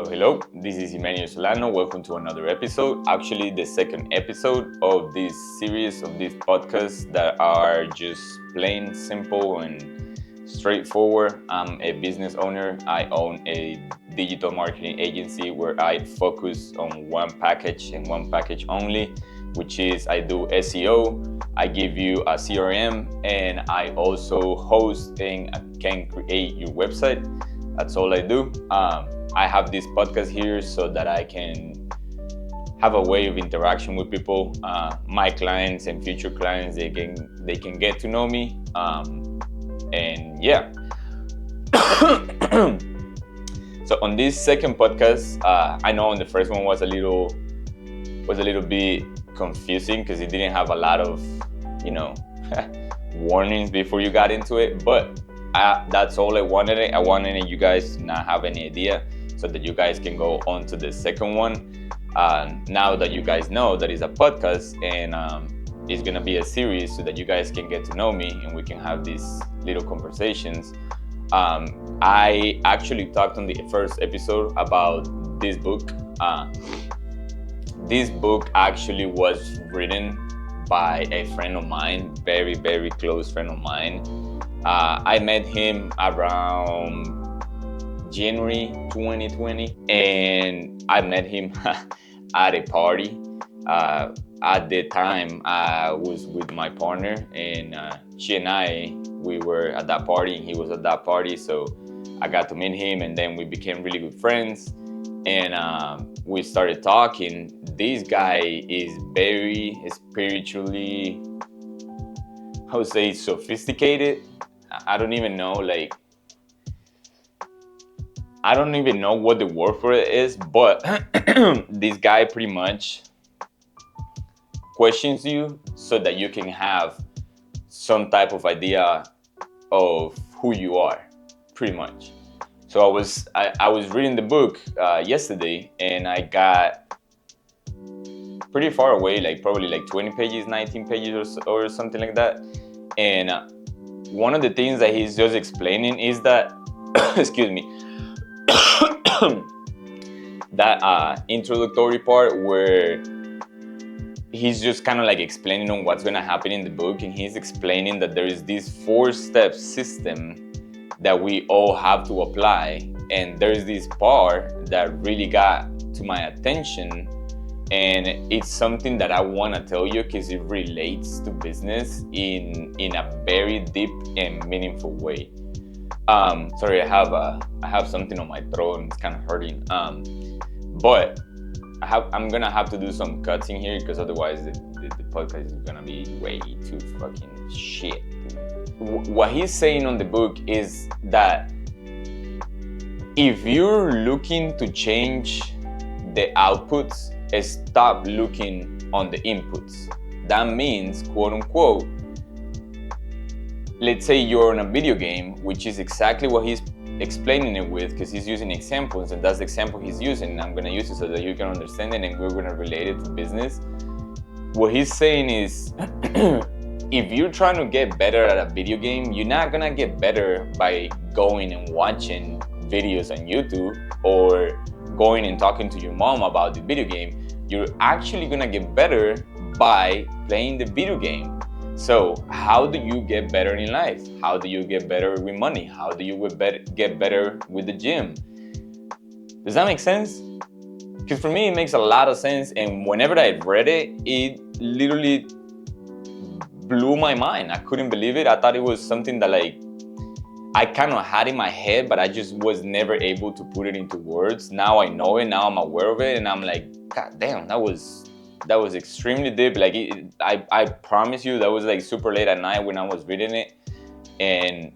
Hello. This is Emmanuel Solano. Welcome to another episode. Actually, the second episode of this series of these podcasts that are just plain simple and straightforward. I'm a business owner. I own a digital marketing agency where I focus on one package and one package only, which is I do SEO. I give you a CRM, and I also host and can create your website. That's all I do. I have this podcast here so that I can have a way of interaction with people, my clients and future clients. They can get to know me, and yeah. So on this second podcast, I know on the first one was a little bit confusing because it didn't have a lot of warnings before you got into it, but that's all I wanted. I wanted you guys to not have any idea, so that you guys can go on to the second one. Now that you guys know that it's a podcast and it's gonna be a series, so that you guys can get to know me and we can have these little conversations. I actually talked on the first episode about this book. This book actually was written by a friend of mine, very, very close friend of mine. I met him around January 2020, and I met him at a party. At the time, I was with my partner, and she and I, we were at that party, and he was at that party. So I got to meet him, and then we became really good friends, and we started talking. This guy is very spiritually, I would say, sophisticated. I don't even know what the word for it is, but this guy pretty much questions you so that you can have some type of idea of who you are, pretty much. So I was reading the book yesterday, and I got pretty far away, probably 20 pages, 19 pages or something like that. And one of the things that he's just explaining is that, excuse me, that introductory part where he's just kind of explaining on what's going to happen in the book, and he's explaining that there is this 4-step system that we all have to apply. And there's this part that really got to my attention, and it's something that I want to tell you because it relates to business in a very deep and meaningful way. Sorry, I have something on my throat and it's kind of hurting. But I'm gonna have to do some cuts in here because otherwise the podcast is gonna be way too fucking shit. What he's saying on the book is that if you're looking to change the outputs, stop looking on the inputs. That means, quote unquote, let's say you're on a video game, which is exactly what he's explaining it with, because he's using examples, and that's the example he's using, and I'm going to use it so that you can understand it, and we're going to relate it to business. What he's saying is, if you're trying to get better at a video game, you're not going to get better by going and watching videos on YouTube or going and talking to your mom about the video game. You're actually going to get better by playing the video game. So how do you get better in life? How do you get better with money? How do you get better with the gym? Does that make sense? Because for me, it makes a lot of sense. And whenever I read it, it literally blew my mind. I couldn't believe it. I thought it was something that I kind of had in my head, but I just was never able to put it into words. Now I know it. Now I'm aware of it. And I'm like, God damn, that was extremely deep. I promise you, that was super late at night when I was reading it, and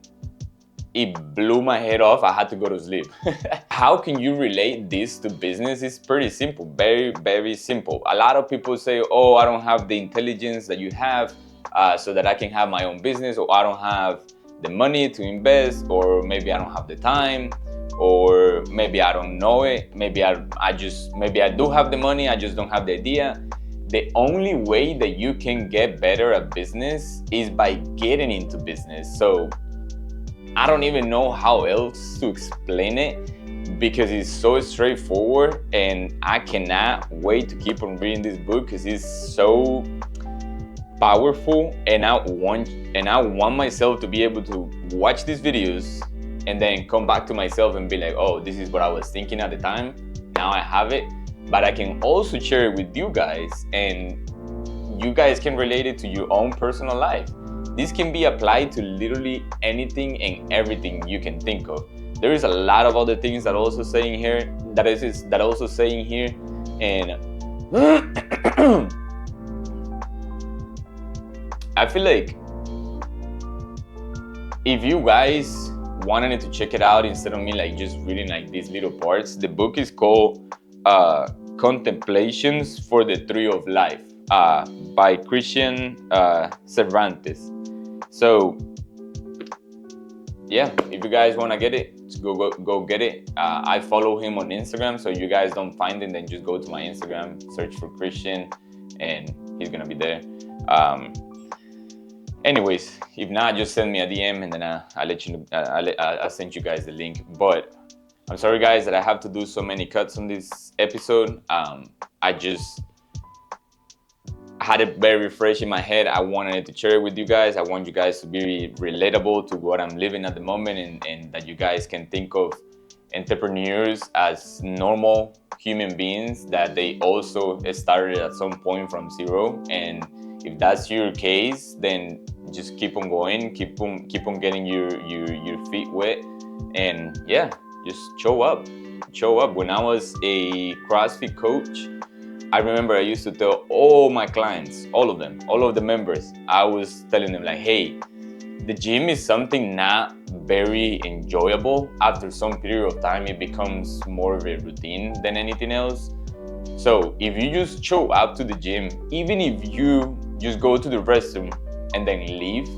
it blew my head off. I had to go to sleep. How can you relate this to business? It's pretty simple, very, very simple. A lot of people say, oh, I don't have the intelligence that you have so that I can have my own business, or I don't have the money to invest, or maybe I don't have the time, or maybe I don't know it. Maybe I do have the money, I just don't have the idea. The only way that you can get better at business is by getting into business. So I don't even know how else to explain it because it's so straightforward, and I cannot wait to keep on reading this book because it's so powerful, and I want myself to be able to watch these videos and then come back to myself and be like, oh, this is what I was thinking at the time. Now I have it, but I can also share it with you guys, and you guys can relate it to your own personal life. This can be applied to literally anything and everything you can think of. There is a lot of other things that also saying here, and I feel like if you guys wanted to check it out instead of me like just reading like these little parts, the book is called Contemplations for the Tree of Life by Christian Cervantes. So yeah, if you guys want to get it, go get it. I follow him on Instagram, so you guys don't find it, then just go to my Instagram, search for Christian, and he's gonna be there. Anyways, if not, just send me a DM, and then I'll let you know. I'll send you guys the link. But I'm sorry, guys, that I have to do so many cuts on this episode. I just had it very fresh in my head. I wanted to share it with you guys. I want you guys to be relatable to what I'm living at the moment, and that you guys can think of entrepreneurs as normal human beings, that they also started at some point from zero. And if that's your case, then just keep on going, keep on getting your feet wet, and yeah, just show up. When I was a CrossFit coach, I remember I used to tell all my clients, all of the members, I was telling them like, hey, the gym is something not very enjoyable. After some period of time, it becomes more of a routine than anything else. So if you just show up to the gym, even if you just go to the restroom and then leave,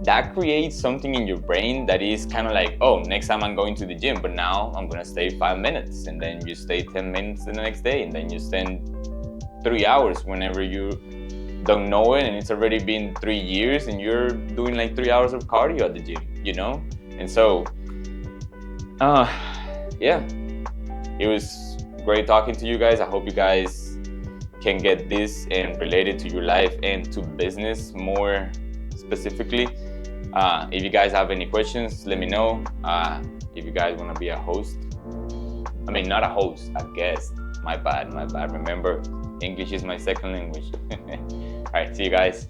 that creates something in your brain that is kind of like, oh, next time I'm going to the gym, but now I'm gonna stay 5 minutes, and then you stay 10 minutes the next day, and then you spend 3 hours whenever you don't know it, and it's already been 3 years and you're doing like 3 hours of cardio at the gym, you know? And so yeah, it was great talking to you guys. I hope you guys can get this and relate it to your life and to business more specifically. If you guys have any questions, let me know. If you guys want to be a host, I mean, not a host, a guest. My bad. Remember, English is my second language. All right, see you guys.